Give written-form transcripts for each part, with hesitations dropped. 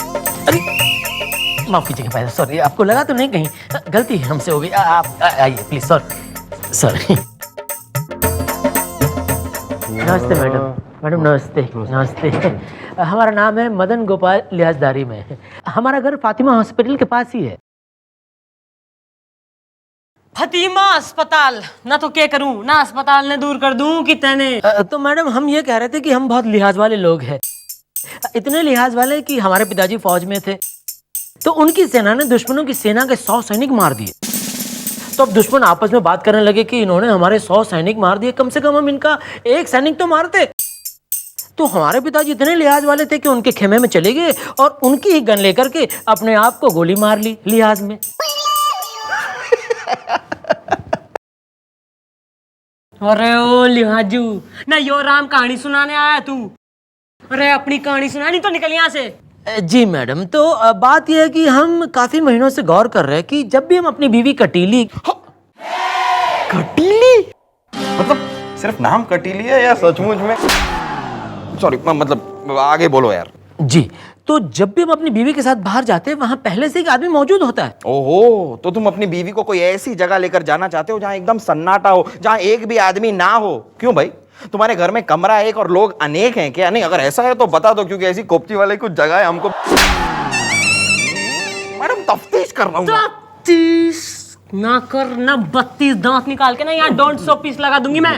अरे माफ कीजिएगा भाई, सॉरी, आपको लगा तो नहीं, कहीं गलती हमसे हो गई। आप आइए प्लीज, सॉरी सॉरी। नमस्ते मैडम, मैडम नमस्ते नमस्ते। हमारा नाम है मदन गोपाल लिहाजदारी में। हमारा घर फातिमा हॉस्पिटल के पास ही है। फतीमा अस्पताल ना तो क्या करूं, ना अस्पताल ने दूर कर दूं कि तेने। तो मैडम हम ये कह रहे थे कि हम बहुत लिहाज वाले लोग हैं, इतने लिहाज वाले कि हमारे पिताजी फौज में थे, तो उनकी सेना ने दुश्मनों की सेना के 100 सैनिक मार दिए। तो अब दुश्मन आपस में बात करने लगे कि इन्होंने हमारे 100 सैनिक मार दिए, कम से कम हम इनका एक सैनिक तो मारते। तो हमारे पिताजी इतने लिहाज वाले थे कि उनके खेमे में चले गए और उनकी ही गन लेकर के अपने आप को गोली मार ली लिहाज में। अरे ओ लिहाजू ना, यो राम कहानी सुनाने आया तू? अरे अपनी कहानी सुना, नहीं तो निकल यहाँ से। जी मैडम, तो बात यह है कि हम काफी महीनों से गौर कर रहे हैं कि जब भी हम अपनी बीवी कटीली मतलब सिर्फ नाम कटीली है या सचमुच में? सॉरी, मतलब आगे बोलो यार। जी, तो जब भी हम अपनी बीवी के साथ बाहर जाते हैं वहां पहले से एक आदमी मौजूद होता है। ओहो, तो तुम अपनी बीवी को कोई ऐसी जगह लेकर जाना चाहते हो जहां एकदम सन्नाटा हो, जहां एक भी आदमी ना हो। क्यों भाई, तुम्हारे घर में कमरा एक और लोग अनेक हैं क्या? नहीं, अगर ऐसा है तो बता दो, क्योंकि ऐसी कोपची वाले कुछ जगह है हमको। मैडम तफ्तीश कर रहा हूँ। तफ्तीश ना कर ना, 32 दांत निकाल के ना यहाँ डोंट सो पीस लगा दूंगी मैं।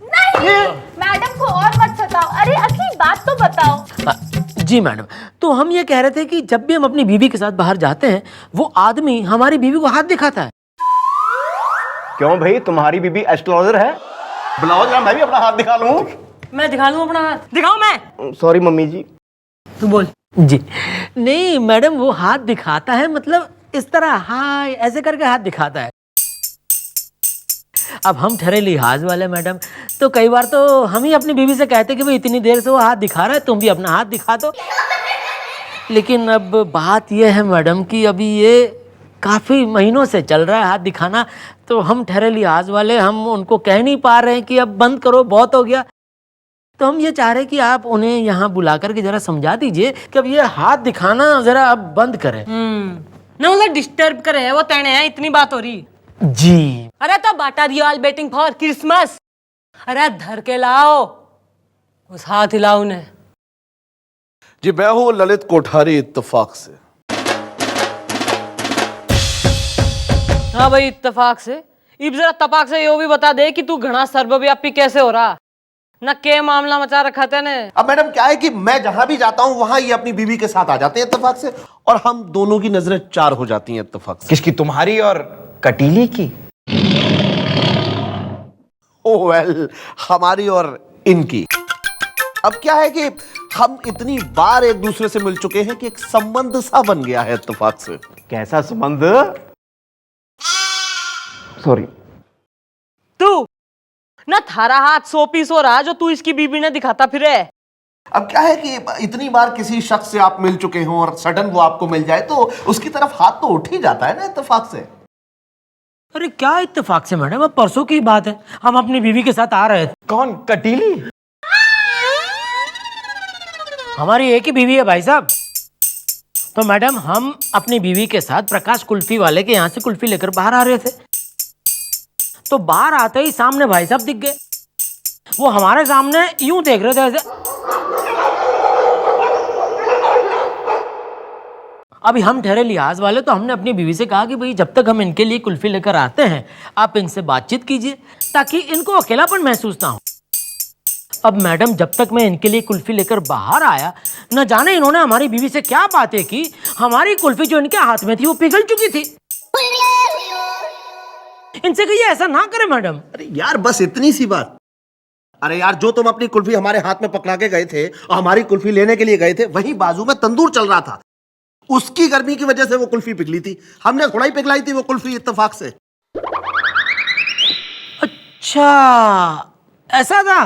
नहीं, मैडम को और मत सताओ। अरे असली बात तो बताओ। जी मैडम, तो हम ये कह रहे थे कि जब भी हम अपनी बीवी के साथ बाहर जाते हैं वो आदमी हमारी बीवी को हाथ दिखाता है। क्यों भाई, तुम्हारी बीबी एस्ट्रोलॉजर है? बुलाओ जरा, मैं भी अपना हाथ दिखा लूं। मैं दिखा लूं अपना हाथ? दिखाऊं मैं? सॉरी मम्मी जी। तू बोल। जी नहीं मैडम, वो हाथ दिखाता है, मतलब इस तरह हाय ऐसे करके हाथ दिखाता है। अब हम ठहरे लिहाज वाले मैडम, तो कई बार तो हम ही अपनी बीवी से कहते कि भाई इतनी देर से वो हाथ दिखा रहा है, तुम भी अपना हाथ दिखा दो। लेकिन अब बात यह है मैडम कि अभी ये काफ़ी महीनों से चल रहा है हाथ दिखाना, तो हम ठहरे लिहाज वाले हम उनको कह नहीं पा रहे हैं कि अब बंद करो, बहुत हो गया। तो हम ये चाह रहे हैं कि आप उन्हें यहाँ बुला करके जरा समझा दीजिए कि अब ये हाथ दिखाना जरा अब बंद करें। ना मतलब डिस्टर्ब करे वो तेने है, इतनी बात हो रही। जी अरे तो बाटा रियल बेटिंग फॉर क्रिसमस। अरे धर के लाओ उस हाथ हिलाओ ने। जी मैं हूं ललित कोठारी इत्तेफाक से। हाँ भाई इत्तेफाक से। इब जरा तपाक से यो भी बता दे कि तू घना सर्वव्यापी कैसे हो रहा, न के मामला मचा रखा तेने। अब मैडम क्या है कि मैं जहां भी जाता हूं वहां ये अपनी बीवी के साथ आ जाते हैं इत्तेफाक से, और हम दोनों की नजरें चार हो जाती हैं इत्तेफाक से। किसकी, तुम्हारी और कटीली की? ओह वेल, हमारी और इनकी। अब क्या है कि हम इतनी बार एक दूसरे से मिल चुके हैं कि एक संबंध सा बन गया है इत्तेफाक से। कैसा संबंध? सॉरी। तू न थारा हाथ 100 पीस हो रहा जो तू इसकी बीबी ने दिखाता फिरे। अब क्या है कि इतनी बार किसी शख्स से आप मिल चुके हो और सडन वो आपको मिल जाए तो उसकी तरफ हाथ तो उठ ही जाता है ना इत्तेफाक से। अरे क्या इत्तेफाक से मैडम, अब परसों की बात है, हम अपनी बीवी के साथ आ रहे थे। कौन, कटीली? हमारी एक ही बीवी है भाई साहब। तो मैडम हम अपनी बीवी के साथ प्रकाश कुल्फी वाले के यहाँ से कुल्फी लेकर बाहर आ रहे थे, तो बाहर आते ही सामने भाई साहब दिख गए। वो हमारे सामने यूं देख रहे थे ऐसे। अभी हम ठहरे लिहाज वाले, तो हमने अपनी बीवी से कहा कि भाई जब तक हम इनके लिए कुल्फी लेकर आते हैं आप इनसे बातचीत कीजिए ताकि इनको अकेलापन महसूस ना हो। अब मैडम जब तक मैं इनके लिए कुल्फी लेकर बाहर आया, न जाने इन्होंने हमारी बीवी से क्या बातें की, हमारी कुल्फी जो इनके हाथ में थी वो पिघल चुकी थी। इनसे कहिए ऐसा ना करें मैडम। अरे यार बस इतनी सी बात। अरे यार, जो तुम अपनी कुल्फी हमारे हाथ में पकड़ा के गए थे और हमारी कुल्फी लेने के लिए गए थे, वहीं बाजू में तंदूर चल रहा था, उसकी गर्मी की वजह से वो कुल्फी पिघली थी। हमने थोड़ा ही पिघलाई थी वो कुल्फी इत्तेफाक से। अच्छा ऐसा था।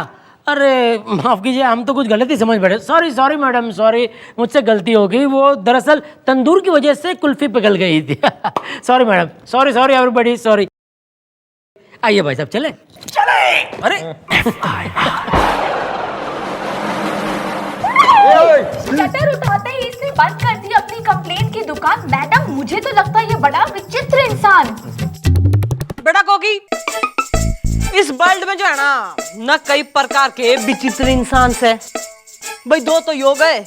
अरे माफ कीजिए, हम तो कुछ गलत ही समझ बैठे। सॉरी सॉरी मैडम, सॉरी, मुझसे गलती हो गई। वो दरअसल तंदूर की वजह से कुल्फी पिघल गई थी। Sorry madam, sorry sorry everybody, sorry. आइए भाई साहब, चले चले। अरे शटर उठाते ही इसने बंद कर दी अपनी कंप्लेंट की दुकान। मैडम मुझे तो लगता है ये बड़ा विचित्र इंसान। बेटा कोकी, इस वर्ल्ड में जो है ना कई प्रकार के विचित्र इंसान है भाई। दो तो योग है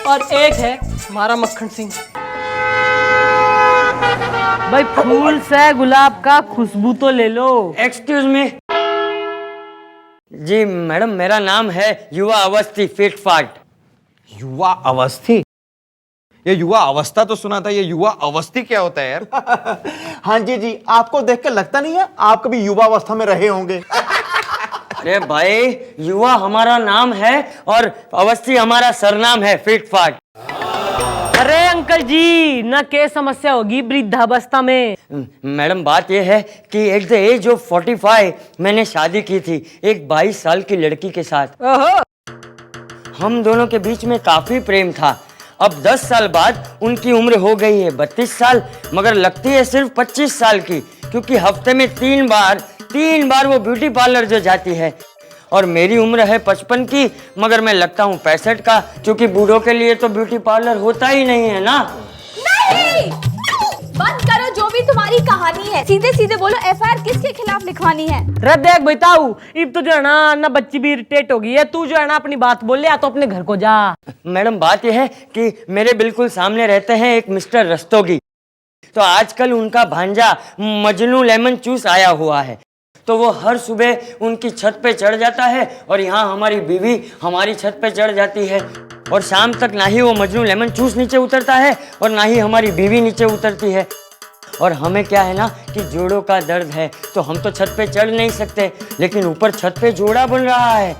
और एक है हमारा मक्खन सिंह। भाई फूल से गुलाब का खुशबू तो ले लो। एक्सक्यूज मी जी मैडम, मेरा नाम है युवा अवस्थी फिट फाट। युवा अवस्थी? ये युवा अवस्था तो सुना था, ये युवा अवस्थी क्या होता है यार? हाँ जी जी, आपको देख के लगता नहीं है आप कभी युवा अवस्था में रहे होंगे? अरे भाई, युवा हमारा नाम है और अवस्थी हमारा सरनाम है, फिट फाट। अरे अंकल जी, ना क्या समस्या होगी वृद्धावस्था में? मैडम बात यह है कि एट द एज ऑफ 45 मैंने शादी की थी एक 22 साल की लड़की के साथ। ओहो। हम दोनों के बीच में काफी प्रेम था। अब 10 साल बाद उनकी उम्र हो गई है 32 साल, मगर लगती है सिर्फ 25 साल की, क्योंकि हफ्ते में 3 बार वो ब्यूटी पार्लर जो जाती है। और मेरी उम्र है 55 की, मगर मैं लगता हूँ 65 का, क्योंकि बूढ़ों के लिए तो ब्यूटी पार्लर होता ही नहीं है ना। नहीं, बंद करो जो भी तुम्हारी कहानी है। सीधे सीधे बोलो, एफआईआर किसके खिलाफ लिखवानी है? रद्द देख बताऊ, इब तो जो है ना बच्ची भी इरिटेट हो गई है। तू जो है ना अपनी बात बोल ले, या तो अपने घर को जा। मैडम बात यह है कि मेरे बिल्कुल सामने रहते हैं एक मिस्टर रस्तोगी। तो आजकल उनका भांजा मजनू लेमन चूस आया हुआ है, तो वो हर सुबह उनकी छत पे चढ़ जाता है और यहाँ हमारी बीवी हमारी छत पे चढ़ जाती है। और शाम तक ना ही वो मजनू लेमन चूस नीचे उतरता है और ना ही हमारी बीवी नीचे उतरती है। और हमें क्या है ना कि जोड़ों का दर्द है, तो हम तो छत पे चढ़ नहीं सकते, लेकिन ऊपर छत पे जोड़ा बन रहा है।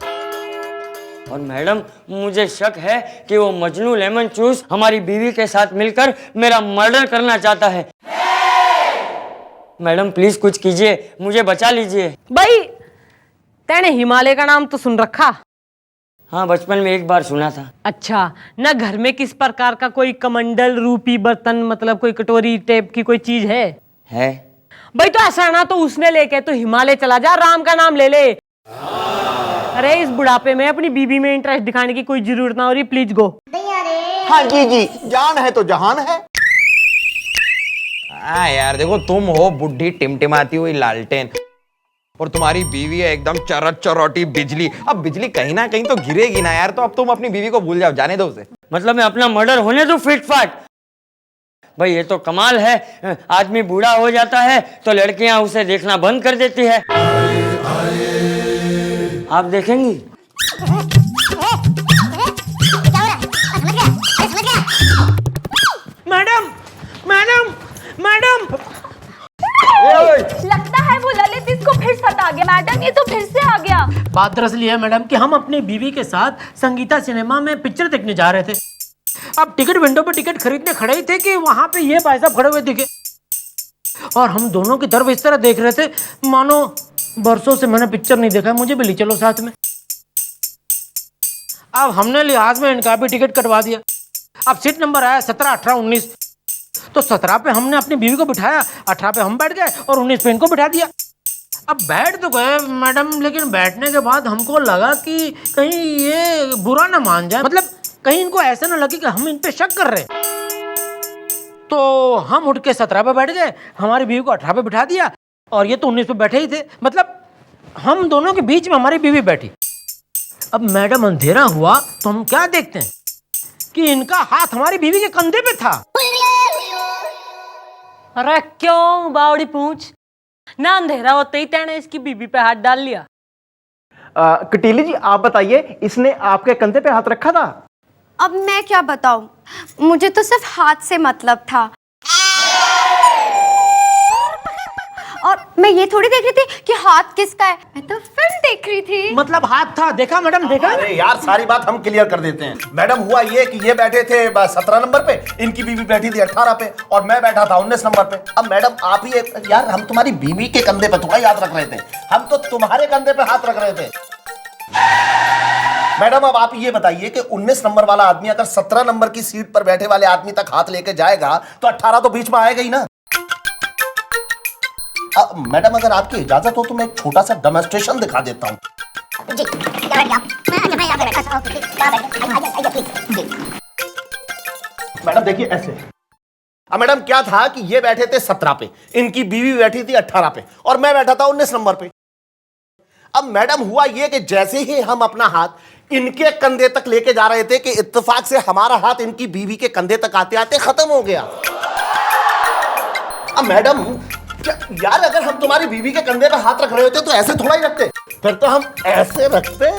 और मैडम मुझे शक है कि वो मजनू लेमन चूस हमारी बीवी के साथ मिलकर मेरा मर्डर करना चाहता है। मैडम प्लीज कुछ कीजिए, मुझे बचा लीजिए। भाई तेने हिमालय का नाम तो सुन रखा? हाँ, बचपन में एक बार सुना था। अच्छा, ना घर में किस प्रकार का कोई कमंडल रूपी बर्तन, मतलब कोई कटोरी टाइप की कोई चीज है? भाई तो ऐसा ना तो उसने लेके तो हिमालय चला जा, राम का नाम ले ले। अरे इस बुढ़ापे में अपनी बीबी में इंटरेस्ट दिखाने की कोई जरूरत ना हो रही, प्लीज गो। हाँ जी जी, जान है तो जहान है। हाँ यार देखो, तुम हो बुढ़ी टिमटिमाती हुई लालटेन और तुम्हारी बीवी है एकदम चरट चरौटी बिजली। अब बिजली कहीं ना कहीं तो गिरेगी ना यार, तो अब तुम अपनी बीवी को भूल जाओ, जाने दो उसे। मतलब मैं अपना मर्डर होने दूं फिट फाट? भाई ये तो कमाल है, आदमी बूढ़ा हो जाता है तो लड़कियां उसे देखना बंद कर देती है। आप देखेंगी। मैडम मैडम मैडम, लगता है वो ललित इसको फिर सता गया। मैडम ये तो फिर से आ गया। बात दरअसल ये है मैडम कि हम अपनी बीवी के साथ संगीता सिनेमा में पिक्चर देखने जा रहे थे। अब टिकट विंडो पे टिकट खरीदने खड़े ही थे कि वहां पे ये भाई साहब खड़े हुए दिखे और हम दोनों की तरफ इस तरह देख रहे थे मानो बरसों से मैंने पिक्चर नहीं देखा, मुझे भी ले चलो साथ में। अब हमने लिहाज में इनका भी टिकट कटवा दिया। अब सीट नंबर आया 17, 18, 19। तो 17 पे हमने अपनी बीवी को बिठाया, 18 पे हम बैठ गए और 19 पे इनको बिठा दिया। अब बैठ तो गए मैडम, लेकिन बैठने के बाद हमको लगा कि कहीं ये बुरा ना मान जाए, मतलब कहीं इनको ऐसा ना लगे कि हम इन पे शक कर रहे हैं। तो हम उठ के 17 पे बैठ गए, हमारी बीवी को 18 पे बिठा दिया और ये तो 19 पे बैठे ही थे, मतलब हम दोनों के बीच में हमारी बीवी बैठी। अब मैडम अंधेरा हुआ तो हम क्या देखते हैं कि इनका हाथ हमारी बीवी के कंधे पे था। अरे क्यों बावड़ी पूछ, ना अंधेरा होते ही तेने इसकी बीबी पे हाथ डाल लिया। कटीली जी आप बताइए, इसने आपके कंधे पे हाथ रखा था? अब मैं क्या बताऊं, मुझे तो सिर्फ हाथ से मतलब था। और मैं ये थोड़ी देख रही थी कि हाथ किसका है, मैं तो फिल्म देख रही थी। मतलब हाथ था, देखा मैडम, देखा? अरे यार सारी बात हम क्लियर कर देते हैं। मैडम हुआ ये कि ये बैठे थे 17 नंबर पे, इनकी बीवी बैठी थी 18 पे और मैं बैठा था 19 नंबर पे। अब मैडम आप ही यार, हम तुम्हारी बीवी के कंधे पे थोड़ा याद रख रहे थे, हम तो तुम्हारे कंधे पे हाथ रख रहे थे। मैडम अब आप ये बताइए कि 19 नंबर वाला आदमी अगर 17 नंबर की सीट पर बैठे वाले आदमी तक हाथ लेके जाएगा तो 18 तो बीच में आएगा ही ना। मैडम अगर आपकी इजाजत हो तो मैं एक छोटा सा डेमोन्स्ट्रेशन दिखा देता हूं। मैडम देखिए ऐसे। अब मैडम क्या था कि ये बैठे थे 17 पे, इनकी बीवी बैठी थी 18 पे और मैं बैठा था 19 नंबर पे। अब मैडम हुआ ये कि जैसे ही हम अपना हाथ इनके कंधे तक लेके जा रहे थे कि इत्तेफाक से हमारा हाथ इनकी बीवी के कंधे तक आते आते खत्म हो गया। अब मैडम यार अगर हम तुम्हारी बीवी के कंधे पे हाथ रख रहे होते तो ऐसे थोड़ा ही रखते, फिर तो हम ऐसे रखते।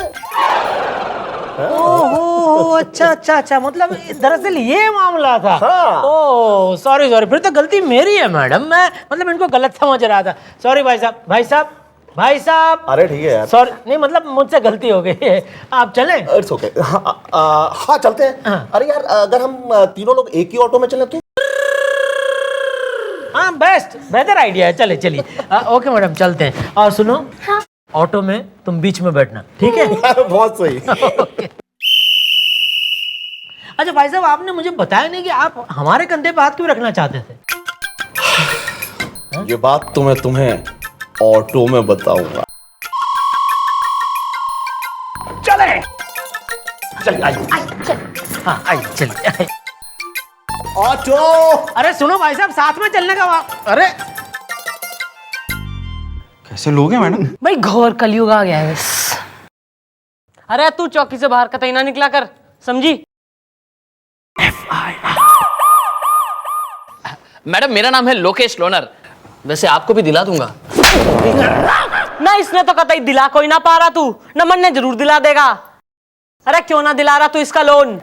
ओहो, अच्छा अच्छा अच्छा, मतलब दरअसल ये मामला था। हाँ। ओह सॉरी सॉरी, फिर तो गलती मेरी है मैडम, मैं मतलब इनको गलत समझ रहा था। सॉरी भाई साहब, भाई साहब, भाई साहब। अरे ठीक है यार, सॉरी, नहीं मतलब मुझसे गलती हो गई है, आप चलें? It's okay. हाँ चलते हैं। हाँ। अरे यार अगर हम तीनों लोग एक ही ऑटो में चले तो? हाँ बेस्ट, बेहतर आइडिया है, चले चलिए। ओके मैडम चलते हैं। और सुनो, हाँ। ऑटो में तुम बीच में बैठना, ठीक है? बहुत सही। ओके। अच्छा भाई साहब, आपने मुझे बताया नहीं कि आप हमारे कंधे पे हाथ क्यों रखना चाहते थे? ये बात तो मैं तुम्हें ऑटो में बताऊंगा। चले चलिए आइए। हाँ आइए चलिए आइए। ऑटो। अरे सुनो भाई साहब, साथ में चलने का अरे कैसे लोग हैं मैडम? भाई घोर कलयुग आ गया है बस। अरे तू चौकी से बाहर कतई ना निकला कर, समझी? मैडम मेरा नाम है लोकेश लोनर, वैसे आपको भी दिला दूंगा। ना इसने तो कतई दिला कोई ना पा रहा, तू नमन ने जरूर दिला देगा। अरे क्यों ना दिला रहा तू इसका लोन?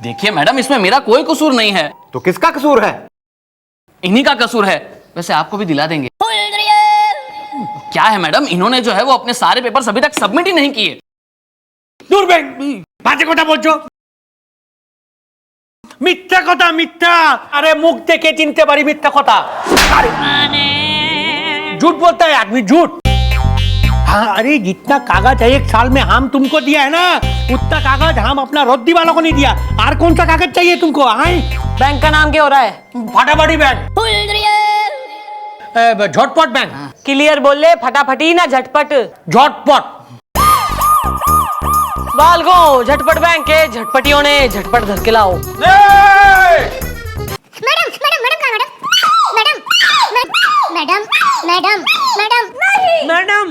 देखिए मैडम, इसमें मेरा कोई कसूर नहीं है। तो किसका कसूर है? इन्हीं का कसूर है, वैसे आपको भी दिला देंगे। क्या है मैडम, इन्होंने जो है वो अपने सारे पेपर्स अभी तक सबमिट ही नहीं किए। दूर भाजे कोटा बोलছো মিথ্যা কথা মিথ্যা अरे मुख देखे चिनते बड़ी मिथ्या কথা झूठ बोलता है आदमी झूठ हाँ अरे जितना कागज है एक साल में हम तुमको दिया है ना उतना कागज हम अपना रद्दी वालों को नहीं दिया और कौन सा कागज चाहिए तुमको आए बैंक का नाम क्या हो रहा है? फटाफटी बैंक झटपट बैंक क्लियर बोल ले, फटाफटी ना झटपट। झटपट बालगो झटपट बैंक के झटपटियों ने झटपट धर के लाओ। मैडम मैडम मैडम कहाँ madam? Madam madam madam madam madam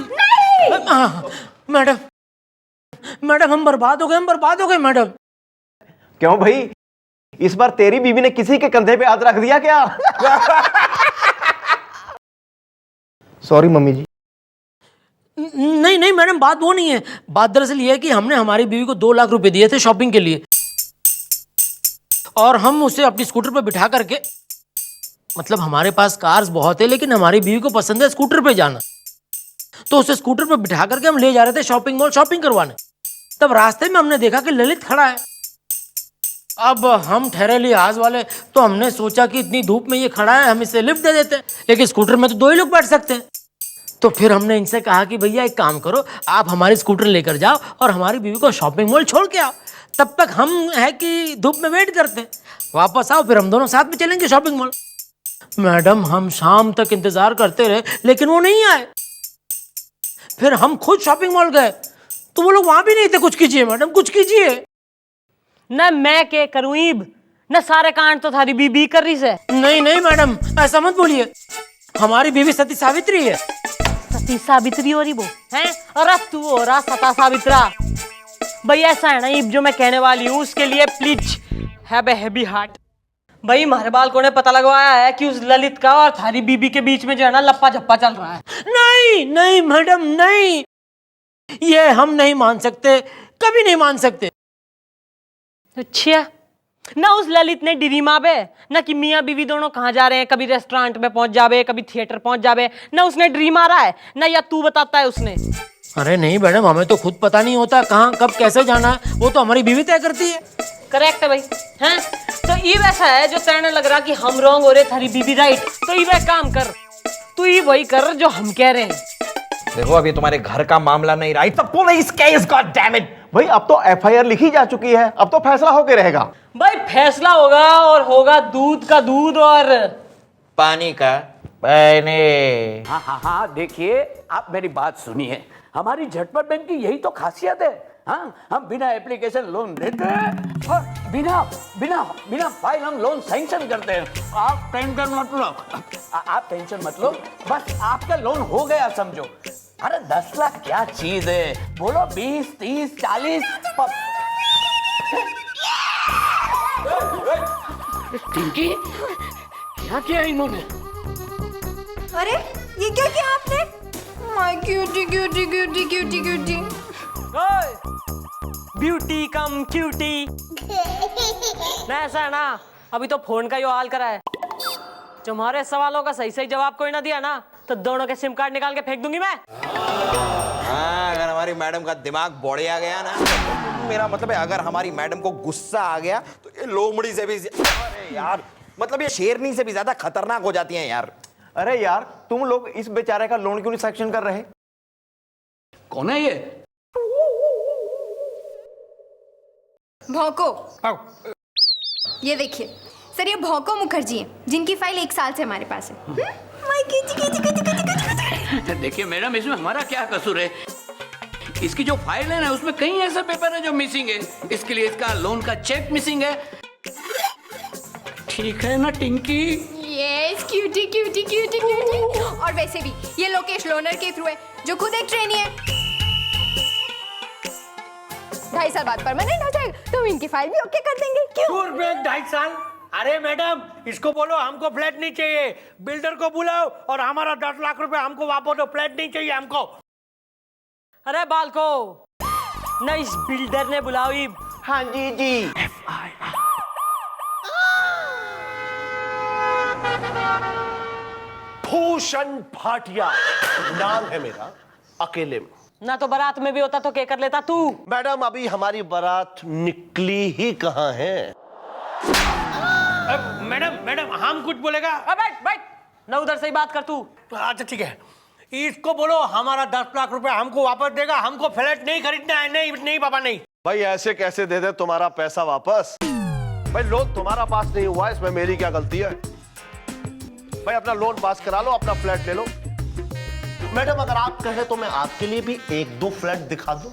madam madam हम बर्बाद हो गए, हम बर्बाद हो गए मैडम। क्यों भाई, इस बार तेरी बीवी ने किसी के कंधे पे हाथ रख दिया क्या? सॉरी मम्मी जी। नहीं नहीं मैडम, बात वो नहीं है। बात दरअसल ये है कि हमने हमारी बीवी को 2 लाख रुपए दिए थे शॉपिंग के लिए और हम उसे अपनी स्कूटर पे बिठा करके, मतलब हमारे पास कार्स बहुत है लेकिन हमारी बीवी को पसंद है स्कूटर पे जाना, तो उसे स्कूटर पे बिठा करके हम ले जा रहे थे शॉपिंग मॉल शॉपिंग करवाने। तब रास्ते में हमने देखा कि ललित खड़ा है। अब हम ठहरे लिहाज वाले, तो हमने सोचा कि इतनी धूप में ये खड़ा है, हम इसे लिफ्ट दे देते हैं, लेकिन स्कूटर में तो 2 ही लोग बैठ सकते हैं। तो फिर हमने इनसे कहा कि भैया एक काम करो, आप हमारी स्कूटर लेकर जाओ और हमारी बीवी को शॉपिंग मॉल छोड़ के आओ, तब तक हम है कि धूप में वेट करते हैं, वापस आओ फिर हम दोनों साथ में चलेंगे शॉपिंग मॉल। मैडम हम शाम तक इंतजार करते रहे लेकिन वो नहीं आए। फिर हम खुद शॉपिंग मॉल गए तो वो लोग वहां भी नहीं थे। कुछ कीजिए मैडम, कुछ कीजिए। न मैं के करूं ईब, न सारे कांड तो थारी बीबी कर रही से। नहीं नहीं मैडम ऐसा मत बोलिए, हमारी बीवी सती सावित्री है। सती सावित्री हो रही वो हैं? अरे तू हो रहा सता सावित्रा। भाई ऐसा है ना ईब जो मैं कहने वाली हूँ उसके लिए please have a heavy heart. भाई हमारे बालकों ने पता लगवाया है कि उस ललित का और थारी बीबी के बीच में जो है ना लप्पा झप्पा चल रहा है। नहीं नहीं मैडम नहीं, ये हम नहीं मान सकते, कभी नहीं मान सकते। अच्छा, ना उस ललित ने डिरीमा बे ना कि मियाँ बीवी दोनों कहाँ जा रहे हैं, कभी रेस्टोरेंट में पहुंच जावे कभी थिएटर पहुंच जावे, ना उसने ड्रीम आ रहा है ना या तू बताता है उसने। अरे नहीं मैडम, हमें तो खुद पता नहीं होता कहाँ कब कैसे जाना है, वो तो हमारी बीवी तय करती है। करेक्ट है भाई हैं? तो ये वैसा है जो तेरे लग रहा कि हम रॉन्ग हो रहे थारी बीबी राइट, तो ये वह काम कर, तू ये वही कर जो हम कह रहे हैं। देखो अभी तुम्हारे घर का मामला नहीं रहा, it's a police case, god damn it. भाई अब तो एफआईआर लिखी जा चुकी है, अब तो फैसला होके रहेगा। भाई फैसला होगा और होगा दूध का दूध और पानी का पानी। हाँ हाँ हाँ, देखिए आप मेरी बात सुनिए। हमारी झटपट बैंक की यही तो खासियत है। हाँ, हम बिना एप्लीकेशन लोन देते हैं और बिना बिना बिना फाइल हम लोन सैंक्शन करते हैं। आप टेंशन मत लो, आप टेंशन मत लो, बस आपका लोन हो गया समझो। अरे 10 लाख क्या चीज है, बोलो 20, 30, 40। टिंकी, क्या किया इन्होंने? अरे ये क्या किया आपने? My cutie cutie cutie cutie cutie. Beauty cum cutie. ना ऐसा है ना, अभी तो फोन का ही हाल करा है। तुम्हारे सवालों का सही सही जवाब कोई ना दिया ना तो दोनों के सिम कार्ड निकाल के फेंक दूंगी मैं। हाँ, अगर हमारी मैडम का दिमाग बढ़िया गया ना, मेरा मतलब है अगर हमारी मैडम को गुस्सा आ गया तो ये लोमड़ी से भी, अरे यार मतलब ये शेरनी से भी ज्यादा खतरनाक हो जाती हैं यार। अरे यार, तुम लोग इस बेचारे का लोन क्यों नहीं सैंक्शन कर रहे? कौन है ये? भौको। ये देखिए सर, ये भौको मुखर्जी हैं जिनकी फाइल 1 साल से हमारे पास है। देखिए मैडम, इसमें हमारा क्या कसूर है? इसकी जो फाइल है ना उसमें कई ऐसे पेपर है जो मिसिंग है, इसके लिए इसका लोन का चेक मिसिंग है। ठीक है ना Tinki? Yes cutie cutie cutie cutie. और वैसे भी ये लोकेश लोनर के थ्रू है जो खुद एक ट्रेनी है। 2.5 साल बाद परमानेंट हो जाएगा तो इनकी फाइल भी ओके कर देंगे। क्यों? 2.5 साल? अरे मैडम, इसको बोलो हमको फ्लैट नहीं चाहिए, बिल्डर को बुलाओ और हमारा 10 लाख रुपए हमको वापस दो, फ्लैट नहीं चाहिए हमको। अरे बालको, न इस बिल्डर ने बुलाई। हाँ जी जी। भूषण भाटिया नाम है मेरा, अकेले में। ना तो बारात में भी होता तो क्या कर लेता तू? मैडम अभी हमारी बारात निकली ही कहाँ है? मैडम हम कुछ बोलेगा? बैठ बैठ, ना उधर से ही बात कर तू। अच्छा ठीक है, इसको बोलो हमारा 10 लाख रुपए हमको वापस देगा, हमको फ्लैट नहीं खरीदना है। नहीं नहीं पापा नहीं। भाई ऐसे कैसे दे दे तुम्हारा पैसा वापस? भाई लोन तुम्हारा पास नहीं हुआ, इसमें मेरी क्या गलती है? भाई अपना लोन पास करा लो, अपना फ्लैट ले लो। मैडम अगर आप कहें तो मैं आपके लिए भी 1-2 फ्लैट दिखा दूं।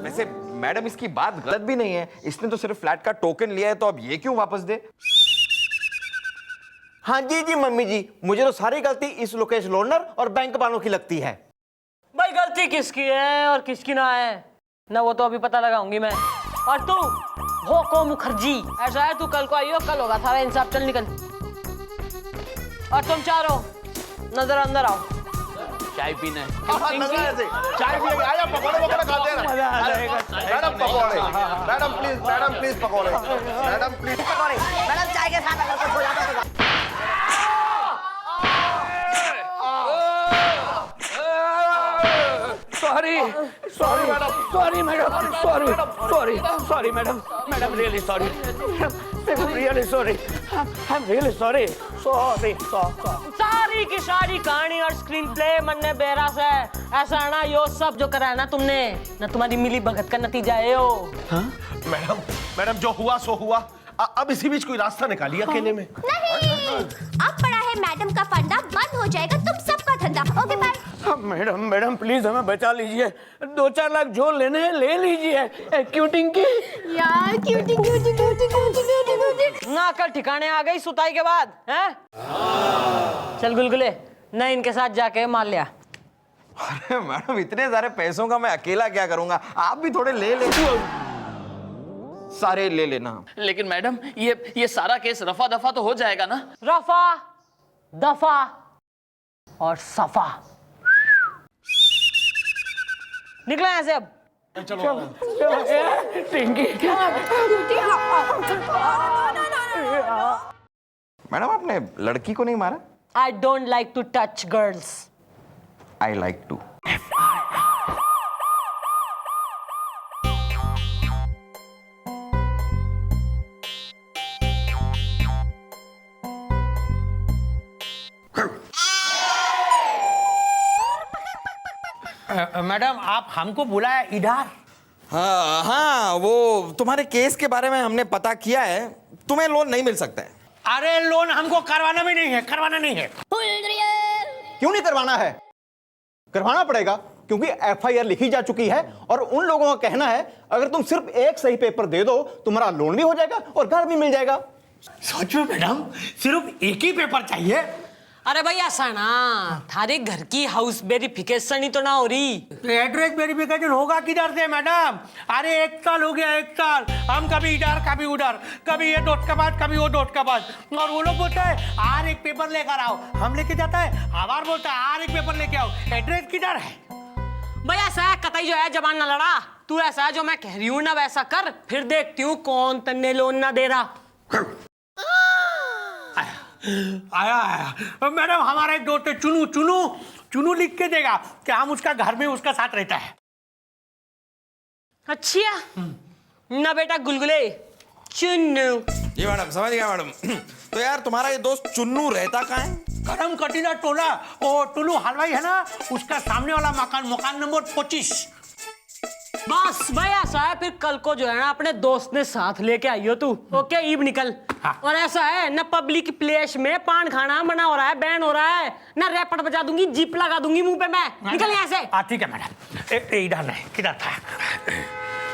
वैसे मैडम इसकी बात गलत भी नहीं है, इसने तो सिर्फ फ्लैट का टोकन लिया है, तो अब ये क्यों वापस दे? हाँ जी जी मम्मी जी, मुझे तो सारी गलती इस लोकेश लोनर और बैंक वालों की लगती है। भाई गलती किसकी है और किसकी ना है ना, वो तो अभी पता लगाऊंगी मैं। और तू भोको मुखर्जी, ऐसा है तू कल को आई हो, कल होगा सारा इंसाफ। चल निकल। और तुम चारों नजर अंदर आओ, चाय पीना है। चाय पिएंगे, आया पकौड़े वगैरह खाते हैं। मैडम पकौड़े, मैडम प्लीज पकौड़े, मैडम प्लीज पकौड़े। मैडम चाय के साथ अगर हो जाता तो सॉरी मैडम, रियली सॉरी, सारी की सारी कहानी और स्क्रीन प्ले मन्ने बेरास है। ऐसा है ना, यो सब जो करा है ना तुमने ना, तुम्हारी मिली भगत का नतीजा है यो। मैडम जो हुआ सो हुआ, अब इसी बीच कोई रास्ता निकालिए अकेले में। नहीं, अब पड़ा है मैडम का फंडा, बंद हो जाएगा तुम सबका धंधा। Okay bye. मैडम प्लीज हमें बचा लीजिए, 2-4 लाख जो लेने हैं ले लीजिए। क्यूटिंग की यार cutie cutie cutie cutie cutie cutie. ना कल ठिकाने आ गई सुताई के बाद हैं? चल गुलगुले, न इनके साथ जाके मार लिया। अरे मैडम इतने सारे पैसों का मैं अकेला क्या करूंगा, आप भी थोड़े ले ले, सारे ले लेना। लेकिन मैडम ये सारा केस रफा दफा तो हो जाएगा ना? रफा दफा और सफा। निकले यहाँ से अब। मैडम आपने लड़की को नहीं मारा? I don't like to touch girls. I like to. Madam आप हमको बुलाया इधर? हाँ हाँ, वो तुम्हारे केस के बारे में हमने पता किया है, तुम्हें लोन नहीं मिल सकता है। अरे लोन हमको करवाना भी नहीं है, करवाना नहीं है। क्यों नहीं करवाना है? करवाना पड़ेगा, क्योंकि एफआईआर लिखी जा चुकी है और उन लोगों का कहना है अगर तुम सिर्फ एक सही पेपर दे दो तुम्हारा लोन भी हो जाएगा और घर भी मिल जाएगा। सच में मैडम, सिर्फ एक ही पेपर चाहिए? अरे भाई ऐसा ना, थारे घर की हाउस वेरिफिकेशन ही तो ना हो रही। एड्रेस वेरिफिकेशन होगा किधर से मैडम? अरे 1 साल हो गया, 1 साल हम कभी इधर कभी उधर, कभी ये डॉट का बाद कभी वो डॉट का बाद, और वो लोग बोलते हैं आर एक पेपर लेकर आओ, हम लेके जाता है, हमार बोलता है आर एक पेपर लेके आओ। एड्रेस किधर है? भाई ऐसा है, कतई जो है जबान ना लड़ा। तू ऐसा है जो मैं कह रही हूँ ना वैसा कर, फिर देखती हूँ कौन तन्ने लोन ना दे रहा। आया मैडम, हमारा एक दोस्त है चुनू, चुनू लिख के देगा कि हम उसका घर में उसका साथ रहता है। अच्छा ना बेटा गुलगुले, चुन्नू। जी मैडम, समझ गया मैडम। तो यार तुम्हारा ये दोस्त चुन्नू रहता कहाँ है? करम कटीला टोला, वो टुल्लू हलवाई है ना, उसका सामने वाला मकान नंबर 25। बस भाई ऐसा है, फिर कल को जो है ना अपने दोस्त ने साथ लेके आइयो तू। ओके ईब निकल। हाँ। और ऐसा है ना, पब्लिक प्लेस में पान खाना मना हो रहा है, बैन हो रहा है ना, रैपट बजा दूंगी, जीप लगा दूंगी मुंह पे मैं। निकल यहाँ से। ठीक है मैडम, इधर नहीं, किधर था?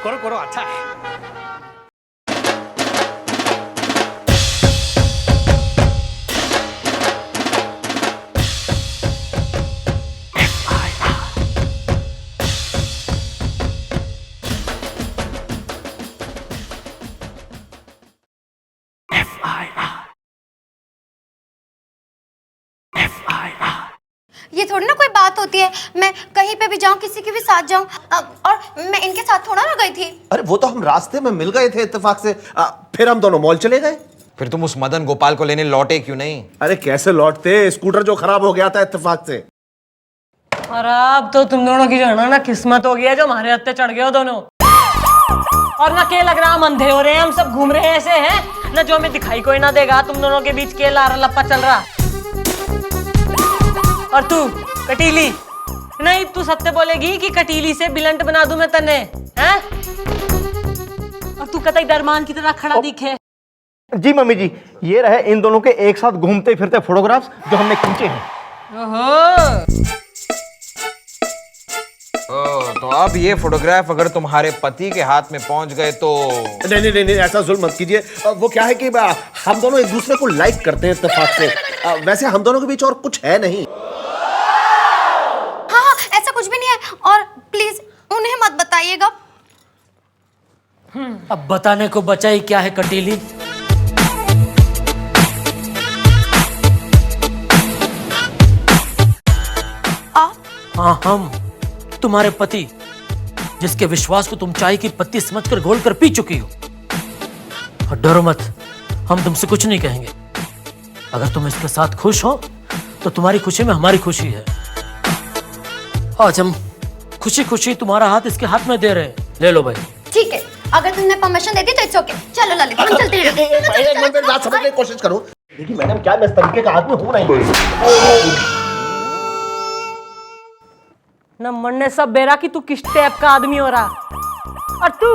करो अच्छा है। ये थोड़ी ना कोई बात होती है, मैं कहीं पे भी जाऊं, किसी के भी साथ जाऊं, और मैं इनके साथ थोड़ा ना गई थी। अरे वो तो हम रास्ते में मिल गए थे इत्तेफाक से, फिर हम दोनों मॉल चले गए। फिर तुम उस मदन गोपाल को लेने लौटे क्यों नहीं? अरे कैसे लौटते, स्कूटर जो खराब हो गया था इत्तेफाक से। और अब तो तुम दोनों की जो है ना किस्मत हो गई है, जो हमारे हत्थे चढ़ गए हो दोनों। और ना के लग रहा हम अंधे हो रहे हैं, हम सब घूम रहे हैं ऐसे हैं ना, जो हमें दिखाई कोई ना देगा। तुम दोनों के बीच के लारा लप्पा चल रहा। और तू कटीली नहीं, तू सत्य बोलेगी कि कटीली से बिलंट बना दूं मैं तन्ने, हैं? और तू कतई दरमान की तरह खड़ा दिखे। जी मम्मी जी, ये रहे इन दोनों के एक साथ घूमते फिरते फोटोग्राफ्स जो हमने खींचे हैं। ओहो, तो अब ये फोटोग्राफ अगर तुम्हारे पति के हाथ में पहुंच गए तो? नहीं, ऐसा जुल्म मत कीजिए। वो क्या है कि हम दोनों एक दूसरे को लाइक करते हैं इत्तेफाक से। वैसे हम दोनों के बीच और कुछ है नहीं। हाँ, ऐसा कुछ भी नहीं है, और प्लीज उन्हें मत बताइएगा। अब बताने को बचा ही क्या है कटीली। हाँ, हम तुम्हारे पति, जिसके विश्वास को तुम चाय की पत्ती समझकर घोल कर पी चुकी हो। और डरो मत, हम तुमसे कुछ नहीं कहेंगे। अगर तुम इसके साथ खुश हो तो तुम्हारी खुशी में हमारी खुशी है। आज हम खुशी खुशी तुम्हारा हाथ इसके हाथ में दे रहे हैं। ले लो भाई। ठीक है, अगर तुमने परमिशन दे दी तो इट्स ओके। चलो ललित, हम चलते हैं। एक मिनट बात समझने की कोशिश करो। देखिए मैडम, क्या मैं इस तरीके का आदमी हूं नहीं। न मरने सब बेरा कि तू किस टाइप का आदमी हो रहा। और तू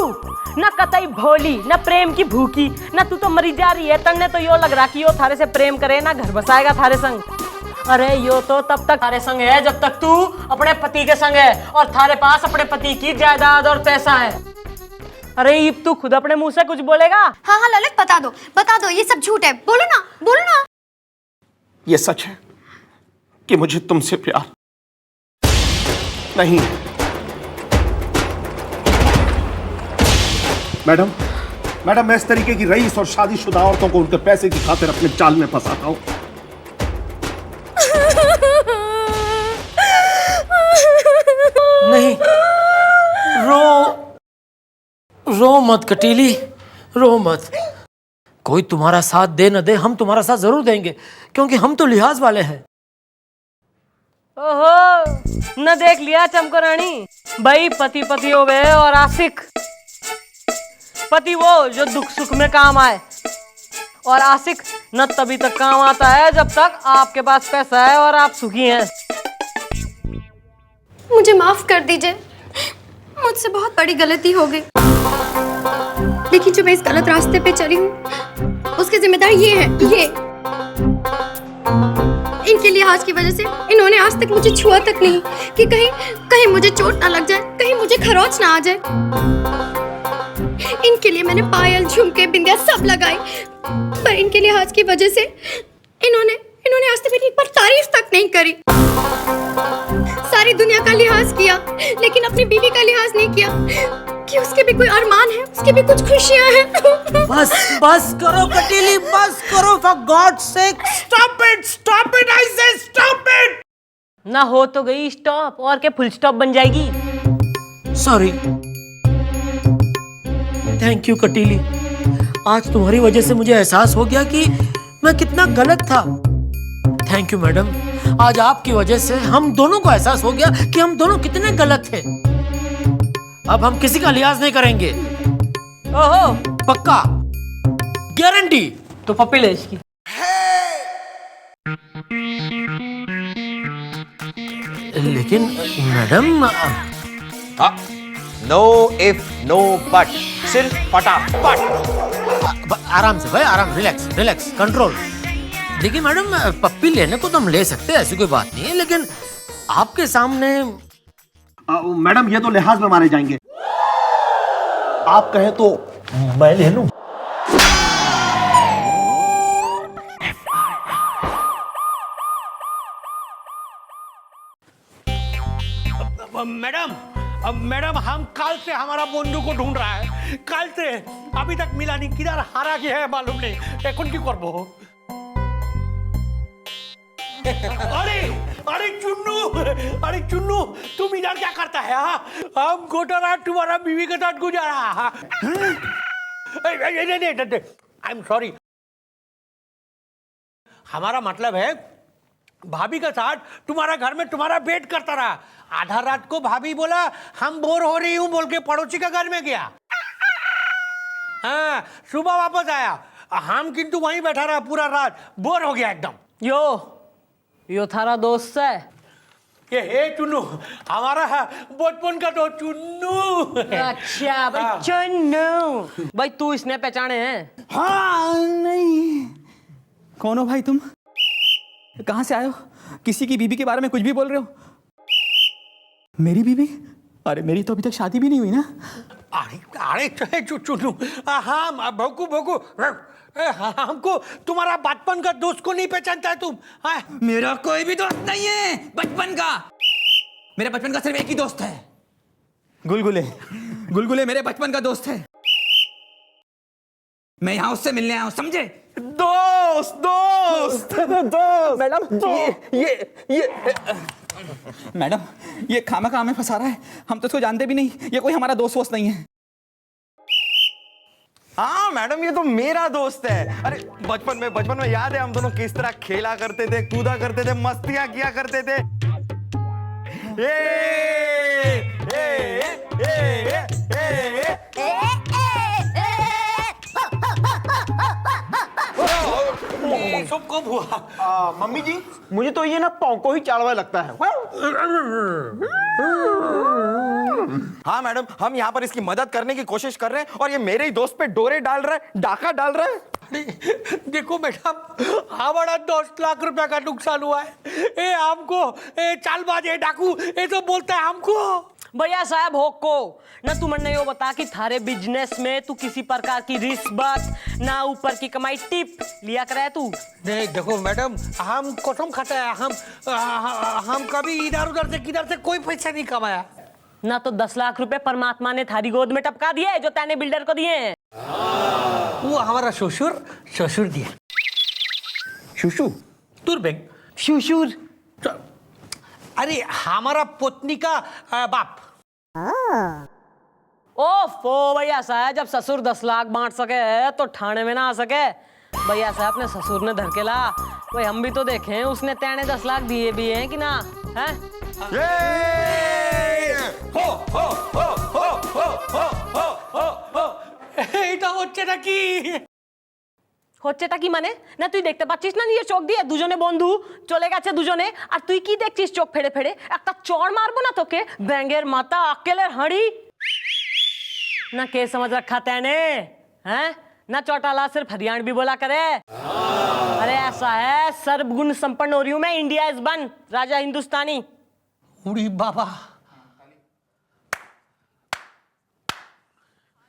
न कतई भोली, न प्रेम की भूखी, न तू तो मरी जा रही है। तन्ने तो यो लग रहा कि यो थारे से प्रेम करे ना घर बसाएगा थारे संग। अरे यो तो तब तक थारे संग है जब तक तू अपने पति के संग है और थारे पास अपने पति की जायदाद और पैसा है। अरे ईब तू खुद अपने मुंह से कुछ बोलेगा? हाँ ललित, बता दो, ये सब झूठ है। बोलो ना। ये सच है कि मुझे तुमसे प्यार नहीं। मैडम, मैं इस तरीके की रईस और शादीशुदा औरतों को उनके पैसे की खातिर अपने जाल में फंसाता हूं। नहीं, रो मत कटीली, रो मत। कोई तुम्हारा साथ दे न दे, हम तुम्हारा साथ जरूर देंगे, क्योंकि हम तो लिहाज वाले हैं। ओहो, न देख लिया चमको रानी भाई, पति हो गए और आशिक। पति वो जो दुख सुख में काम आए, और आशिक न तभी तक काम आता है जब तक आपके पास पैसा है और आप सुखी हैं। मुझे माफ कर दीजिए, मुझसे बहुत बड़ी गलती हो गई। लेकिन जो मैं इस गलत रास्ते पे चली हूँ, उसकी जिम्मेदारी ये है। ये इनके लिहाज की वजह से इन्होंने आज तक मुझे छुआ तक नहीं कि कहीं कहीं मुझे चोट ना लग जाए, कहीं मुझे खरोच ना आ जाए। इनके लिए मैंने पायल, झुमके, बिंदिया सब लगाई, पर इनके लिहाज की वजह से इन्होंने आज तक मेरी एक बार तारीफ तक नहीं करी। सारी दुनिया का लिहाज किया, लेकिन अपनी बीवी का लिहाज नहीं किया कि उसके भी कोई अरमान है, उसके भी कुछ खुशियां हैं। बस बस करो कटीली, बस करो, for God sake stop it, I say stop it. ना हो तो गई स्टॉप, और क्या फुल स्टॉप बन जाएगी। सॉरी, थैंक यू कटीली। आज तुम्हारी वजह से मुझे एहसास हो गया कि मैं कितना गलत था। थैंक यू मैडम, आज आपकी वजह से हम दोनों को एहसास हो गया कि हम दोनों कितने गलत थे। अब हम किसी का लिहाज नहीं करेंगे। ओहो, पक्का, गारंटी। तो पप्पी ले इसकी। लेकिन madam, no if no but, सिर्फ फटाफट। आराम से भाई, आराम, रिलैक्स, कंट्रोल। देखिए मैडम, पप्पी लेने को तो हम ले सकते हैं, ऐसी कोई बात नहीं है, लेकिन आपके सामने मैडम ये तो लिहाज में मारे जाएंगे। आप कहें तो मैं ले लूं। मैडम हम कल से हमारा बंधु को ढूंढ रहा है, कल से अभी तक मिला नहीं, किधर हारा गया है मालूम नहीं। এখন কি করব? अरे चुन्नू तुम इधर क्या करता है? हम गोटा रात तुम्हारा बीवी के साथ गुजारा। आई एम सॉरी, हमारा मतलब है भाभी के साथ तुम्हारा घर में तुम्हारा वेट करता रहा। आधा रात को भाभी बोला हम बोर हो रही हूं बोल के पड़ोसी का घर में गया। हाँ, सुबह वापस आया, हम किंतु वहीं बैठा रहा पूरा रात, बोर हो गया एकदम। यो थारा दोस्त है? ये हे चुन्नू, हमारा बचपन का दोस्त चुन्नू। अच्छा भाई, चुन्नू भाई, तू इसने पहचाने हैं? हाँ नहीं, कौन हो भाई तुम? कहां से आए हो? किसी की बीबी के बारे में कुछ भी बोल रहे हो? मेरी बीबी? अरे मेरी तो अभी तक शादी भी नहीं हुई ना। अरे चुन्नू, हाँ भोकू हमको तुम्हारा बचपन का दोस्त को नहीं पहचानता है तुम? मेरा कोई भी दोस्त नहीं है बचपन का। मेरे बचपन का सिर्फ एक ही दोस्त है, गुलगुले मेरे बचपन का दोस्त है। मैं यहाँ उससे मिलने आया हूँ, समझे? दोस्त मैडम ये खामखा हमें फंसा रहा है, हम तो इसको जानते भी नहीं, ये कोई हमारा दोस्त नहीं है। हाँ मैडम, ये तो मेरा दोस्त है। अरे बचपन में याद है हम दोनों किस तरह खेला करते थे, कूदा करते थे, मस्तियां किया करते थे। सब कब हुआ? मम्मी जी मुझे तो ये ना पौको ही चाड़वा लगता है। हाँ मैडम, हम यहाँ पर इसकी मदद करने की कोशिश कर रहे हैं और ये मेरे ही दोस्त पे डोरे डाल रहा है, डाका डाल रहा है। देखो मैडम, हमारा 10 लाख रुपया का नुकसान हुआ है। ए हमको चालबाज है, डाकू, ये तो बोलता है हमको। भैया साहब होको ना, तुमने यो बता कि थारे बिजनेस में तू किसी प्रकार की रिश्वत ना ऊपर की कमाई टिप लिया करे तू? नहीं देखो मैडम, हम कसम खाता है, हम कभी इधर उधर से किधर से कोई पैसा नहीं कमाया ना। तो 10 लाख रुपए परमात्मा ने थारी गोद में टपका दिए जो तैने बिल्डर को दिए हैं। वो हमारा ससुर दिया। शुशु तुरबेंग शुशुर? अरे हमारा पत्नी का बाप। ओफो भैया साहब, जब ससुर 10 लाख बांट सके तो ठाणे में ना आ सके। भैया साहब अपने ससुर ने धर के ला, भाई हम भी तो देखें उसने तैने 10 लाख दिए भी हैं कि ना है? এটা হচ্ছে নাকি? হচ্ছেটা কি মানে? না তুই দেখতে পাচ্ছিস না নিজে চোখ দিয়ে দুজনে বন্ধু চলে গেছে দুজনে, আর তুই কি দেখছিস চোখ ফেড়ে ফেড়ে? একটা চড় মারবো না তোকে, ব্যাঙের মাথা আক্কেলের হাঁড়ি। ना के समझ रखा तैने हैं? ना चौटाला सिर्फ हरियाणवी बोला करे। अरे ऐसा है, सर्वगुण संपन्न हो रही हूं मैं, India is one, Raja Hindustani. उड़ी बाबा,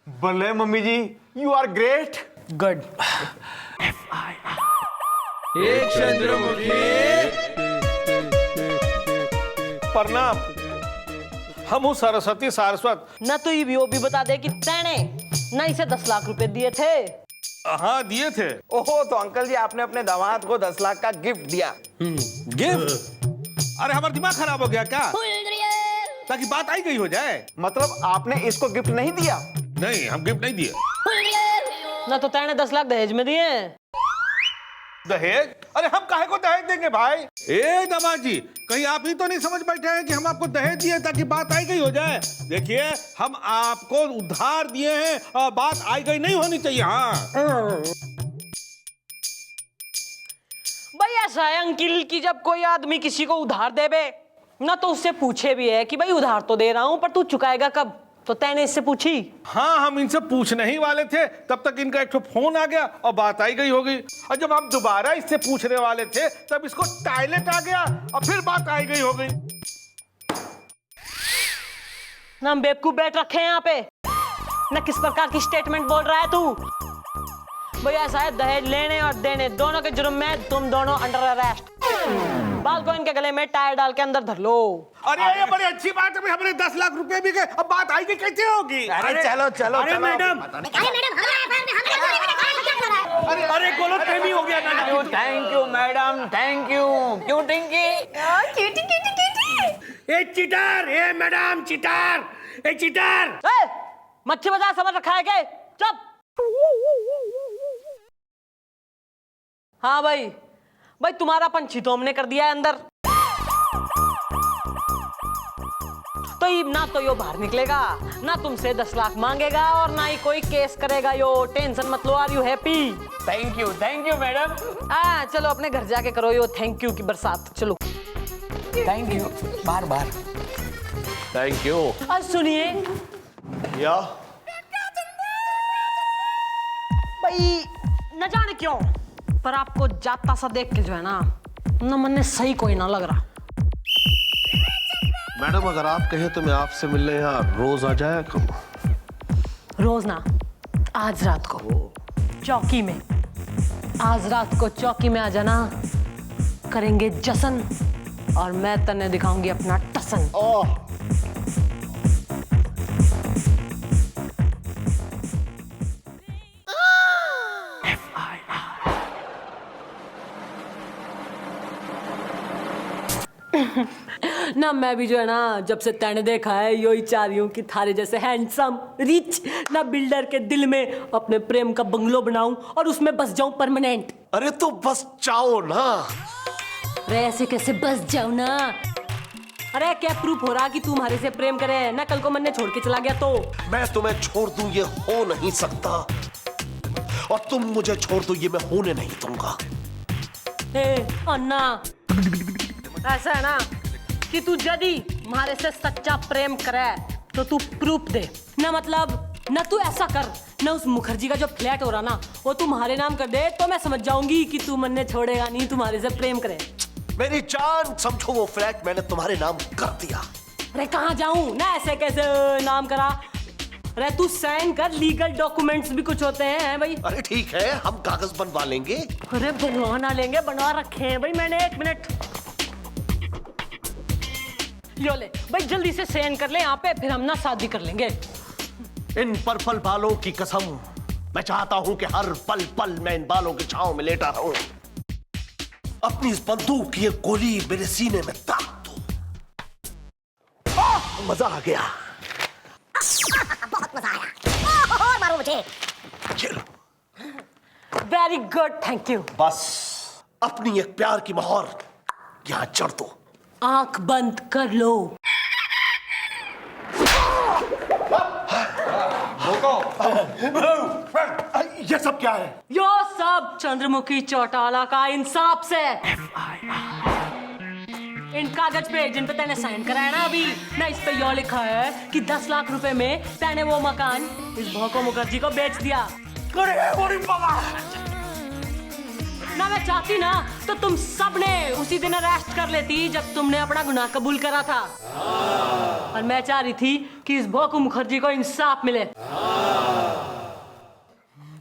भले mummy ji, you are great. Good. एक चंद्रमुखी प्रणाम। हम सरस्वती सारस्वत। ना तो ये भी बता दे कि तैने ना इसे 10 लाख रुपए दिए थे। हाँ दिए थे। ओहो, तो अंकल जी आपने अपने दामाद को 10 लाख का गिफ्ट दिया। गिफ्ट? अरे हमारा दिमाग खराब हो गया क्या? ताकि बात आई गई हो जाए। मतलब आपने इसको गिफ्ट नहीं दिया? नहीं, हम गिफ्ट नहीं दिए। ना तो तैने 10 लाख दहेज में दिए। दहेज? अरे हम काहे को दहेज देंगे भाई? ए दामाद जी, कहीं आप ही तो नहीं समझ बैठे हैं कि हम आपको दहेज दिए ताकि बात आई गई हो जाए? देखिए, हम आपको उधार दिए हैं और बात आई गई नहीं होनी चाहिए। हाँ भाई ऐसा है अंकिल कि जब कोई आदमी किसी को उधार देवे ना तो उससे पूछे भी है कि भाई उधार तो दे रहा हूं पर तू चुकाएगा कब, तो तैने इससे पूछी। हाँ, हम इनसे पूछने ही वाले थे, तब तक इनका एक तो फोन आ गया और बात आई गई होगी। और जब हम दोबारा इससे पूछने वाले थे तब इसको टॉयलेट आ गया और फिर बात आई गई हो गई। ना हम बेवकूफ बैठ रखे हैं यहाँ पे, ना किस प्रकार की स्टेटमेंट बोल रहा है तू। भाई ऐसा है, दहेज लेने और देने दोनों के जुर्म में तुम दोनों अंडर अरेस्ट। बाल को इनके गले में टायर डाल के अंदर धर लो। अरे ये बड़ी अच्छी बात है, हमने 10 लाख रुपए भी गए, अब बात आई गई कैसे होगी? अरे चलो चलो। अरे मैडम, अरे गलतफहमी हो गया madam. Thank you madam, thank you. क्यों टिंकी? ए चिटार, ए मैडम चिटार, ए चिटार। मच्छी बाजार समझ रखा है क्या? चुप। हाँ भाई, भाई तुम्हारा पंछी तो हमने कर दिया है अंदर, तो ये ना तो यो बाहर निकलेगा, ना तुमसे 10 लाख मांगेगा और ना ही कोई केस करेगा। यो टेंशन मत लो। Are you happy? Thank you madam. चलो अपने घर जाके करो यो थैंक यू की बरसात। चलो thank you, bar bar thank you. आज सुनिए या भाई, न जाने क्यों पर आपको जाता सा देख के जो है ना मन ने सही कोई ना लग रहा। मैडम, अगर आप कहें तो मैं आपसे मिलने यहाँ रोज आ जाया करूँ। रोज ना, आज रात को चौकी में, आज रात को चौकी में आ जाना, करेंगे जश्न और मैं तन्ने दिखाऊंगी अपना टसन। ना मैं भी जो है ना जब से तैने देखा है यो ही चाह रही हूँ कि थारे जैसे हैंडसम रिच ना बिल्डर के दिल में अपने प्रेम का बंगलो बनाऊं और उसमें बस जाऊं परमानेंट। अरे तो बस जाओ ना। अरे ऐसे कैसे बस जाओ ना? अरे क्या प्रूफ हो रहा कि तू हमारे से प्रेम करे ना कल को मन ने छोड़ के चला गया तो? मैं तुम्हें छोड़ दूं ये हो नहीं सकता, और तुम मुझे छोड़ दो ये मैं होने नहीं दूंगा। अन्ना ऐसा है ना कि तू यदि हमारे से सच्चा प्रेम करे तो तू प्रूफ दे ना, मतलब ना तू ऐसा कर ना उस मुखर्जी का जो फ्लैट हो रहा ना वो तुम्हारे नाम कर दे, तो मैं समझ जाऊंगी कि तू मन ने छोड़ेगा नहीं, तुम्हारे से प्रेम करे। मेरी जान समझो, वो फ्लैट मैंने तुम्हारे नाम कर दिया। अरे कहाँ जाऊं ना, ऐसे कैसे नाम करा? अरे तू साइन कर, लीगल डॉक्यूमेंट्स भी कुछ होते हैं भाई। अरे ठीक है, हम कागज बनवा लेंगे। अरे बनवा लेंगे, बनवा रखे हैं भाई मैंने। 1 मिनट यो ले भाई, जल्दी से साइन कर ले यहाँ पे, फिर हम ना शादी कर लेंगे। इन पर्पल बालों की कसम, मैं चाहता हूं कि हर पल पल मैं इन बालों की छांव में लेटा रहूं, अपनी इस बंदूक की एक गोली मेरे सीने में दाग दो। मजा आ गया। बहुत मजा आया। मारो मुझे। Very good, thank you. बस अपनी एक प्यार की मोहर यहां चढ़ दो। आंख बंद कर लो। ये सब क्या है? यो सब चंद्रमुखी चौटाला का इंसाफ से। इन कागज पे जिन पे तैने साइन कराया ना अभी ना, इस पे यो लिखा है कि 10 लाख रुपए में तैने वो मकान इस भोको मुखर्जी को बेच दिया। ना मैं चाहती ना तो तुम सब ने उसी दिन अरेस्ट कर लेती जब तुमने अपना गुनाह कबूल करा था। और मैं चाह रही थी कि इस भोकू मुखर्जी को इंसाफ मिले।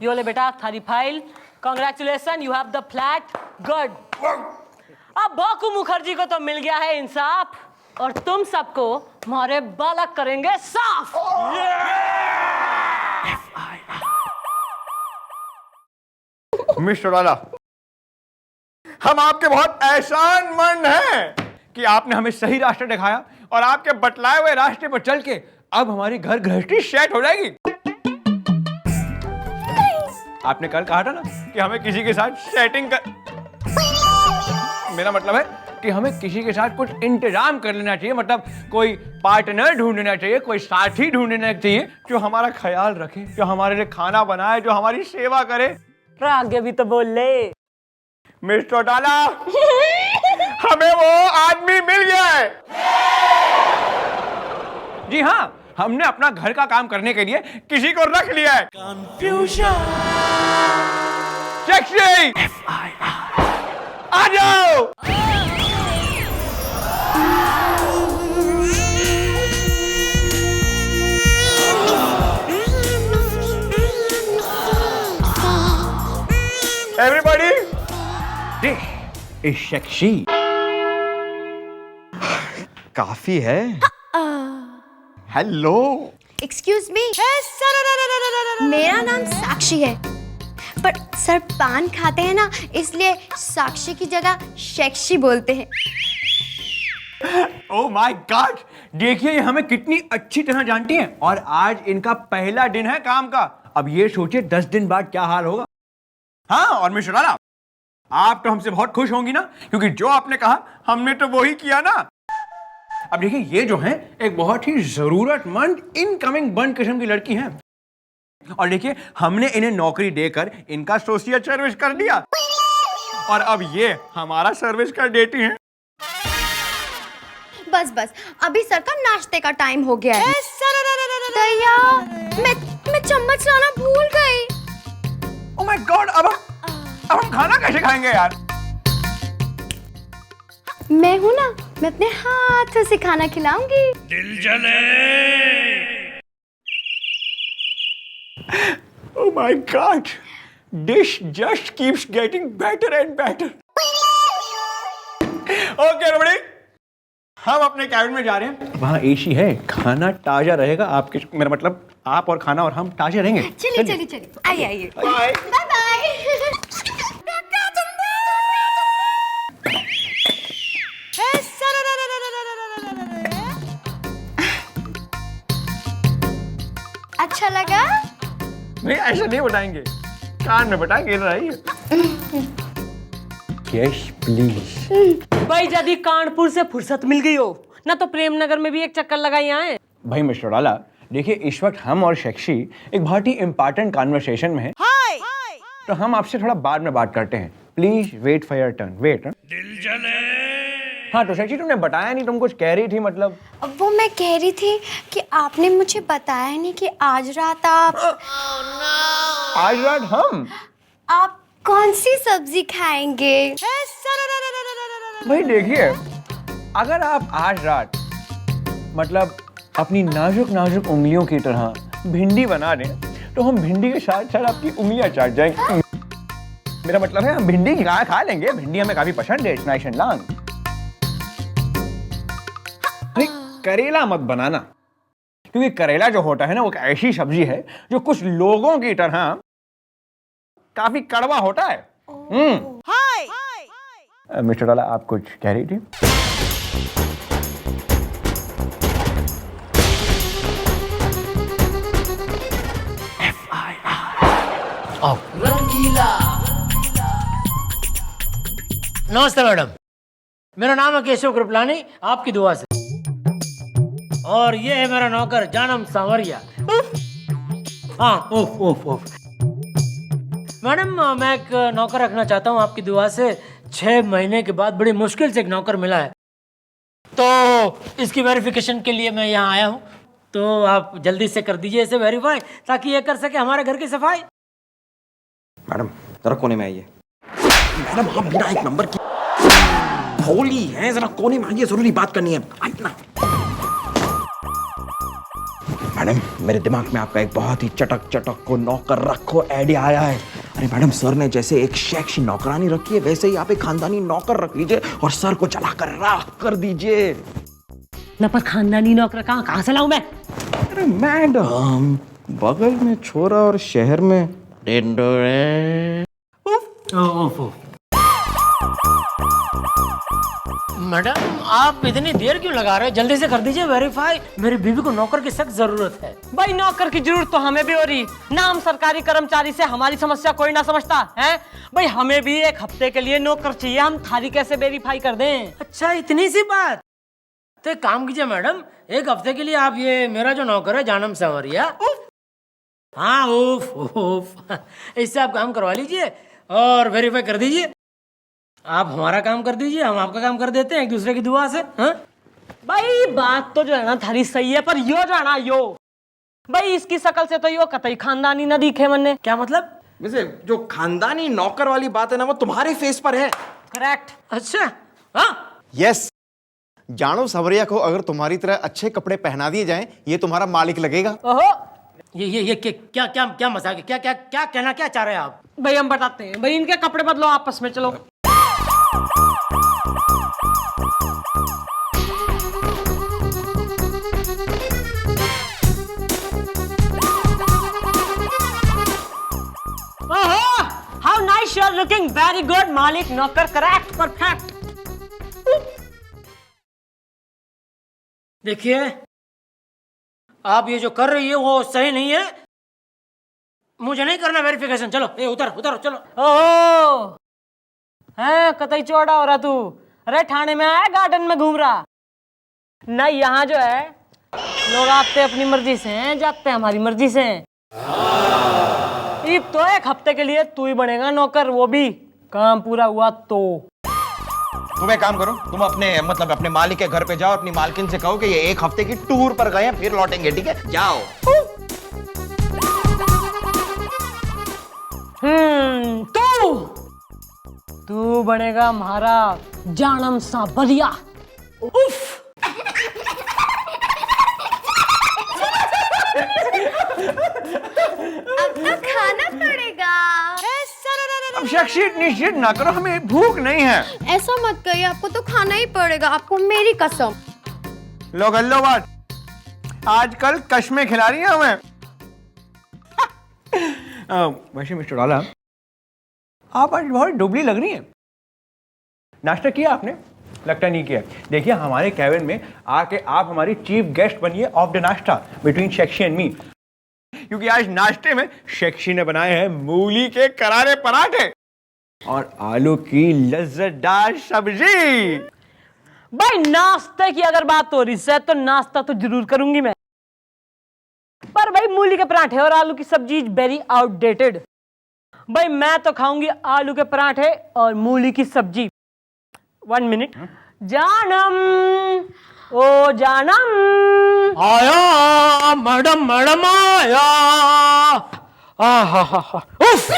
यो ले बेटा थारी file, congratulation, you have the flat, good. अब भोकू मुखर्जी को तो मिल गया है इंसाफ और तुम सबको हमारे बालक करेंगे साफ। मिस्टर लाला, हम आपके बहुत एहसानमंद हैं कि आपने हमें सही रास्ता दिखाया और आपके बतलाए हुए रास्ते पर चल के अब हमारी घर गृहस्थी सेट हो जाएगी। आपने कल कहा था ना कि हमें किसी के साथ सेटिंग कर, मेरा मतलब है कि हमें किसी के साथ कुछ इंतजाम कर लेना चाहिए, मतलब कोई पार्टनर ढूंढना चाहिए, कोई साथी ढूंढना चाहिए जो हमारा ख्याल रखे, जो हमारे लिए खाना बनाए, जो हमारी सेवा करे। आगे भी तो बोल ले। मिस्टर डाला, हमें वो आदमी मिल गया है। जी हाँ, हमने अपना घर का काम करने के लिए किसी को रख लिया है। कंफ्यूजन। सेक्सी, आ जाओ। Everybody, this is sexy. काफी है। हेलो। एक्सक्यूज मी, मेरा नाम साक्षी है, पर सर पान खाते हैं ना, इसलिए साक्षी की जगह शेक्शी बोलते हैं। ओह माय गॉड, देखिए ये हमें कितनी अच्छी तरह जानती हैं और आज इनका पहला दिन है काम का। अब ये सोचिए 10 दिन बाद क्या हाल होगा। हाँ, और मिस्टर लाला, आप तो हमसे बहुत खुश होंगी ना, क्योंकि जो आपने कहा हमने तो वो ही किया ना। अब देखिए ये जो है एक बहुत ही जरूरतमंद इनकमिंग बंद किस्म की लड़की है और देखिए हमने इन्हें नौकरी देकर इनका सोशल सर्विस कर दिया और अब ये हमारा सर्विस कर देती हैं। बस बस, अभी सर का नाश्ते का टाइम हो गया है। दया, मैं चम्मच लाना भूल गई। ओह माय गॉड, अब हम खाना कैसे खाएंगे यार? मैं हूं ना, मैं अपने हाथों से खाना खिलाऊंगी। दिल जले। Oh my God, dish just keeps getting better and better. Okay, everybody, हम अपने कैबिन में जा रहे हैं। वहाँ एसी है, खाना ताजा रहेगा। आपके, मेरा मतलब आप और खाना और हम ताजे रहेंगे। चलिए चलिए चलिए, आइए आइए। Bye bye bye. अच्छा लगा? नहीं, ऐसा नहीं बताएंगे, कान में बताएंगे। Yes please. भाई यदि कानपुर से फुर्सत मिल गई हो ना तो प्रेमनगर में भी एक चक्कर लगाई आए। भाई मिस्टर लाला, देखिए इस वक्त हम और शेक्सी एक बहुत ही इंपॉर्टेंट कॉन्वर्सेशन में है। तो हम आपसे थोड़ा बाद में बात करते हैं। Please wait for your turn. Wait. दिल जले। हाँ तो शेक्सी, तुमने बताया नहीं, तुम कुछ कह रही थी मतलब। वो मैं कह रही थी कि आपने मुझे बताया नहीं कि आज रात आप आज रात आप कौन सी सब्जी खाएंगे? भाई देखिए, अगर आप आज रात मतलब अपनी नाजुक नाजुक उंगलियों की तरह भिंडी बना दें तो हम भिंडी के साथ साथ आपकी उंगलियां चाट जाएंगे। मेरा मतलब है हम भिंडी खा लेंगे। भिंडी हमें काफी पसंद है, नाइस एंड लॉन्ग। करेला मत बनाना, क्योंकि करेला जो होता है ना वो एक ऐसी सब्जी है जो कुछ लोगों की तरह काफी कड़वा होता है। मिस्टर लाला, आप कुछ कह रही थी? नमस्ते मैडम, मेरा नाम है केशव कृपलानी, आपकी दुआ से। और ये है मेरा नौकर जानम सांवरिया। हाँ, ओफ ओफ ओफ। मैडम, मैं एक नौकर रखना चाहता हूँ आपकी दुआ से। 6 महीने के बाद बड़ी मुश्किल से एक नौकर मिला है, तो इसकी वेरिफिकेशन के लिए मैं यहाँ आया हूँ। तो आप जल्दी से कर दीजिए इसे वेरीफाई, ताकि ये कर सके हमारे घर की सफाई। मैडम जरा कोने में आइए। मैडम आप बिना एक नंबर की भोली हैं, जरा कोने में आइए, जरूरी बात करनी है। आइए ना। मैडम मेरे दिमाग में आपका एक बहुत ही चटक चटक को नौकर रखो आइडिया आया है। अरे मैडम सर ने जैसे एक सेक्सी नौकरानी रखी है वैसे ही आप एक खानदानी नौकर रख लीजिए और सर को चलाकर राख कर दीजिए। न पर खानदानी नौकर कहाँ से लाऊं मैं? अरे मैडम बगल में छोरा और शहर में ढिंढोरे। मैडम आप इतनी देर क्यों लगा रहे हो? जल्दी से कर दीजिए वेरीफाई। मेरी बीवी को नौकर की सख्त जरूरत है। भाई नौकर की जरूरत तो हमें भी हो रही ना, हम सरकारी कर्मचारी से हमारी समस्या कोई ना समझता है। भाई हमें भी एक हफ्ते के लिए नौकर चाहिए, हम थारी कैसे वेरीफाई कर दें? अच्छा इतनी सी बात। तो एक काम कीजिए मैडम, एक हफ्ते के लिए आप ये मेरा जो नौकर है जानम सांवरिया, हाँ उफ इससे आप काम करवा लीजिए और वेरीफाई कर दीजिए। आप हमारा काम कर दीजिए, हम आपका काम कर देते हैं एक दूसरे की दुआ से। हाँ भाई बात तो जो है ना थारी सही है, पर यो जाना यो भाई इसकी शकल से तो यो कतई खानदानी न दिखे मन्ने। क्या मतलब? वैसे जो खानदानी नौकर वाली बात है ना वो तुम्हारे फेस पर है। करेक्ट। अच्छा हाँ यस, जानो सवरिया को अगर तुम्हारी तरह अच्छे कपड़े पहना दिए जाएं, ये तुम्हारा मालिक लगेगा। ओहो ये क्या क्या क्या मजाक है? क्या क्या क्या कहना क्या चाह रहे हैं आप? भाई हम बताते हैं, भाई इनके कपड़े बदलो आपस में, चलो। ओहो how nice you are looking, very good मालिक नौकर, करेक्ट परफेक्ट। देखिए आप ये जो कर रही है वो सही नहीं है, मुझे नहीं करना वेरिफिकेशन। चलो ये उतर चलो। ओहो है कतई चौड़ा हो रहा तू? अरे थाने में आया गार्डन में घूम रहा ना? यहाँ जो है लोग आते अपनी मर्जी से हैं, जाते हमारी मर्जी से हैं। तो एक हफ्ते के लिए तू ही बनेगा नौकर, वो भी काम पूरा हुआ तो। तुम एक काम करो, तुम अपने मालिक के घर पे जाओ, अपनी मालकिन से कहो कि ये एक हफ्ते की टूर पर गए हैं, फिर लौटेंगे, ठीक है? जाओ। तू बनेगा हमारा जानम सा बलिया। उफ अब तो खाना पड़ेगा। अब शख्सियत निश्चित ना करो, हमें भूख नहीं है। ऐसा मत कहिए, आपको तो खाना ही पड़ेगा, आपको मेरी कसम। लो गल्लो बात, आजकल कश्मे खिला रही है हमें। वैसे मिस्टर डाला, आप आज बहुत दुबली लग रही हैं। नाश्ता किया आपने? लगता नहीं किया। देखिए हमारे कैबिन में आके आप हमारी चीफ गेस्ट बनिए ऑफ द नाश्ता बिटवीन शेक्सी एंड मी, क्योंकि आज नाश्ते में शेक्सी ने बनाए हैं मूली के करारे पराठे और आलू की लज्जतदार सब्जी। भाई नाश्ते की अगर बात हो रही है तो नाश्ता तो जरूर करूंगी मैं, पर भाई मूली के पराठे और आलू की सब्जी इज वेरी आउटडेटेड। भाई मैं तो खाऊंगी आलू के पराठे और मूली की सब्जी। 1 मिनट। जानम ओ जानम आया मैडम आया। उफ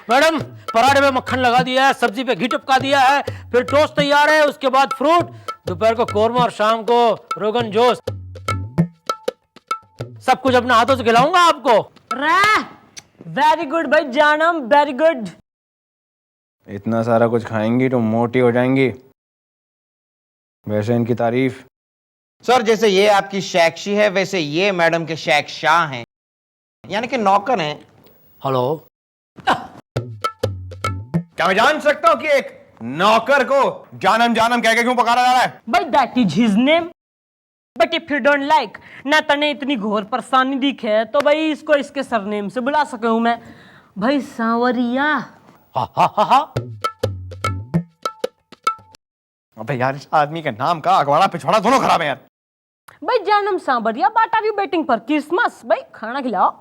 मैडम पराठे में मक्खन लगा दिया है, सब्जी पे घी टपका दिया है, फिर टोस्ट तैयार है, उसके बाद फ्रूट, दोपहर को कोरमा और शाम को रोगन जोश। सब कुछ अपने हाथों से खिलाऊंगा आपको। वेरी गुड भाई जानम, वेरी गुड। इतना सारा कुछ खाएंगी तो मोटी हो जाएंगी, वैसे इनकी तारीफ। सर जैसे ये आपकी शेक्सी है वैसे ये मैडम के शेक्शाह हैं, यानी कि नौकर हैं। हेलो, क्या मैं जान सकता हूँ कि एक नौकर को जानम जानम कह के क्यों पुकारा जा रहा है? भाई that is his name, but if you don't like ना तने इतनी घोर परेशानी दिखे है तो भाई इसको इसके सरनेम से बुला सके हूं मैं, भाई सांवरिया। अबे यार इस आदमी के नाम का अगवाड़ा पिछवाड़ा दोनों खराब है यार। भाई जानम सांवरिया, what are you waiting for? Christmas भाई खाना खिलाओ।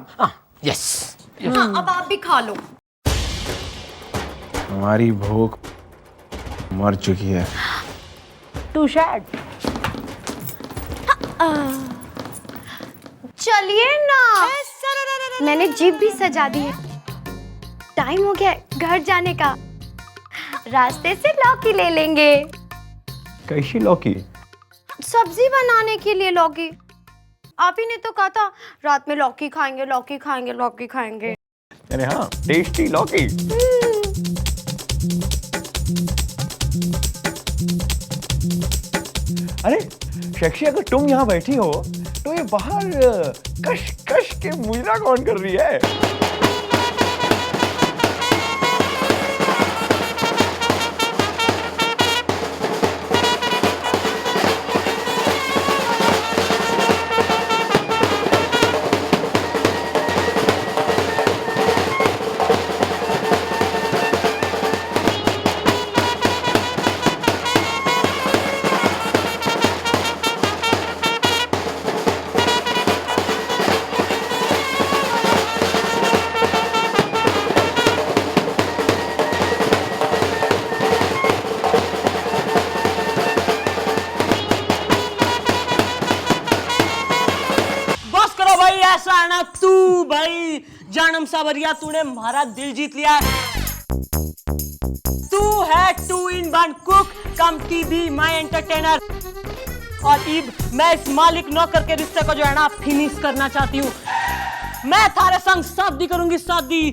यस। हाँ अब आप भी खा लो। हमारी भूख मर चुकी है। Too sad. चलिए ना, मैंने जीप भी सजा दी है। टाइम हो गया है घर जाने का। रास्ते से लौकी ले लेंगे। कैसी लौकी? सब्जी बनाने के लिए लौकी। आप ही ने तो कहा था रात में लौकी खाएंगे, लौकी खाएंगे, लौकी खाएंगे। अरे हाँ, टेस्टी लौकी। अरे शक्शी, अगर तुम यहाँ बैठी हो तो ये बाहर कश कश के मुजरा कौन कर रही है? तू भाई जानम सावरिया, तूने हमारा दिल जीत लिया। तू है 2 in 1 cook come TV my entertainer. और इब मैं इस मालिक नौकर के रिश्ते को जो है ना फिनिश करना चाहती हूँ। मैं थारे संग शादी करूंगी, शादी।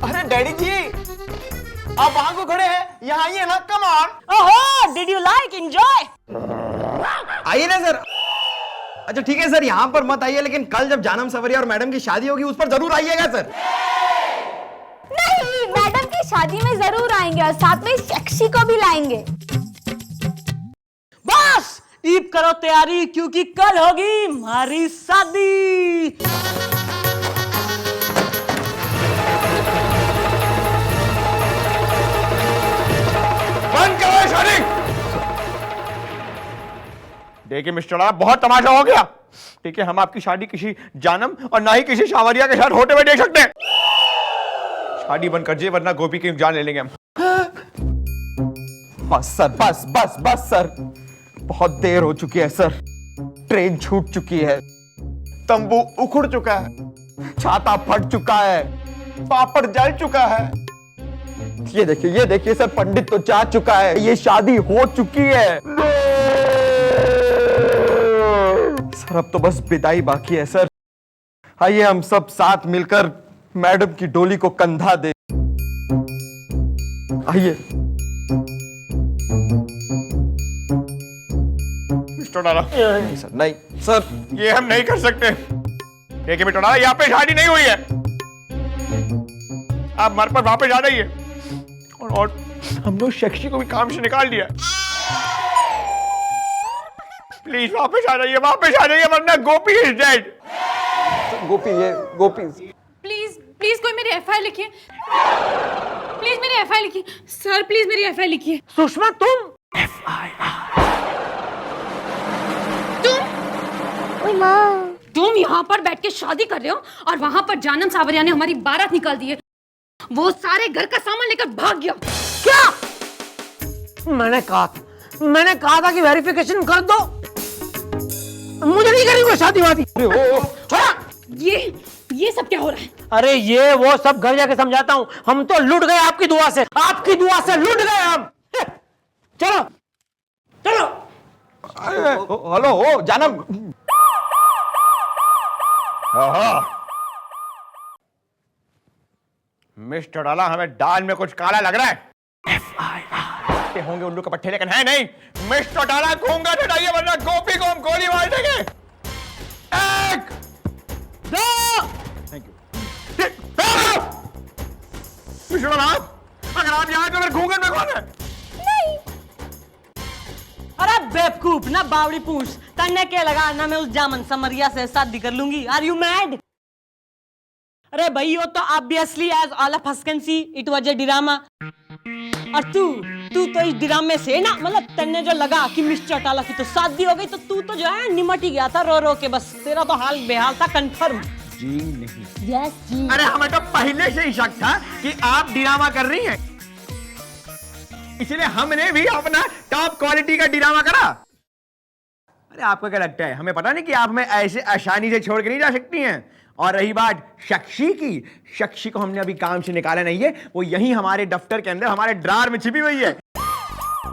अरे डैडी जी, आप वहां को खड़े हैं, यहाँ आइए ना, कम ऑन। ओहो, डिड यू लाइक एंजॉय? आइए ना सर। अच्छा ठीक है सर, यहाँ पर मत आइए, लेकिन कल जब जानम सवरिया और मैडम की शादी होगी उस पर जरूर आइएगा सर। नहीं, मैडम की शादी में जरूर आएंगे और साथ में शक्शी को भी लाएंगे। बस ईब करो तैयारी, क्योंकि कल होगी हमारी शादी। बंद करो शादी। देखिए मिस्टर, आप बहुत तमाशा हो गया। ठीक है, हम आपकी शादी किसी जानम और ना ही किसी सावरिया के साथ होते हुए देख सकते हैं। शादी बंद कर दीजिए, वरना गोपी की जान ले लेंगे हम। बस सर, बस बस बस सर, बहुत देर हो चुकी है सर। ट्रेन छूट चुकी है, तंबू उखड़ चुका है, छाता फट चुका है, पापड़ जल चुका है। ये देखिए सर, पंडित तो जा चुका है, ये शादी हो चुकी है। सर अब तो बस विदाई बाकी है सर। आइए हम सब साथ मिलकर मैडम की डोली को कंधा दे। आइए। मिस्टर डाला, नहीं सर, नहीं सर, ये हम नहीं कर सकते। देखिए मिस्टर डाला, यहाँ पे शादी नहीं हुई है। आप हमारे पर वापस आ जाइए। और हम लोग शक्शी को भी काम से निकाल दिया। प्लीज वापस आ जाइए, वरना गोपी इज डेड। गोपी प्लीज कोई मेरी एफआईआर लिखिए। प्लीज मेरी एफआईआर लिखिए सर, प्लीज मेरी एफआईआर लिखिए। सुषमा, तुम तुम यहाँ पर बैठ के शादी कर रहे हो और वहां पर जानम सावरिया ने हमारी बारात निकाल दी है। वो सारे घर का सामान लेकर भाग गया। क्या? मैंने कहा था कि वेरिफिकेशन कर दो। मुझे नहीं करेंगे शादी वादी। ये सब क्या हो रहा है? अरे ये वो सब घर जाके समझाता हूँ। हम तो लुट गए आपकी दुआ से, लुट गए हम। चलो चलो। हेलो जानम। मिस्टर डाला, हमें दाल में कुछ काला लग रहा है। होंगे उल्लू के पट्टे, लेकिन है नहीं। मिस्टर डाला, घूंगा चढ़ाइए, वरना गोपी को हम गोली मार देंगे। 1 2 थैंक यू। मिस्टर डाला, अगर आप यहाँ तो फिर घूंगन में कौन है? नहीं। अरे बेवकूफ, ना बावड़ी पूछ, तन्ने के लगा ना मैं उस जामन समरिया से शादी कर लूंगी। Are you mad? अरे भाई, वो तो obviously as all of us can see it was a drama. और तू तो इस ड्रामे से ना, मतलब तन्ने जो लगा कि मिस्टर टाला की तो शादी हो गई, तो तू तो जो है निमट ही गया था रो रो के। बस तेरा तो हाल बेहाल था, कंफर्म। जी नहीं। यस जी। अरे हमें तो पहले से ही शक था कि आप ड्रामा कर रही हैं, इसलिए हमने भी अपना टॉप क्वालिटी का ड्रामा करा। अरे आपको क्या लगता है, हमें पता नहीं कि आप हमें ऐसे आसानी से छोड़ के नहीं जा सकती हैं? और रही बात शक्षी को हमने अभी काम से निकाला नहीं है, वो यहीं हमारे दफ्तर के अंदर हमारे ड्रार में छिपी हुई है।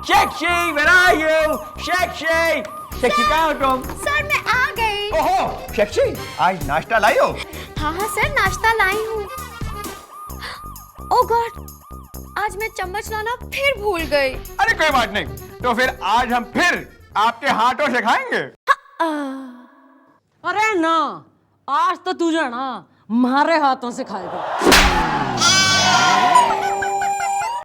शक्षी, where are you? शक्षी कहाँ हो तुम? सर मैं आ गई। ओहो शक्षी, आज नाश्ता लाई हो? हाँ सर, नाश्ता लाई हूँ। ओह गॉड, आज मैं चम्मच लाना फिर भूल गई। अरे कोई बात नहीं, तो फिर आज हम फिर आपके हाथों से खाएंगे। अरे ना, आज तो तुझे ना हमारे हाथों से खाएगा।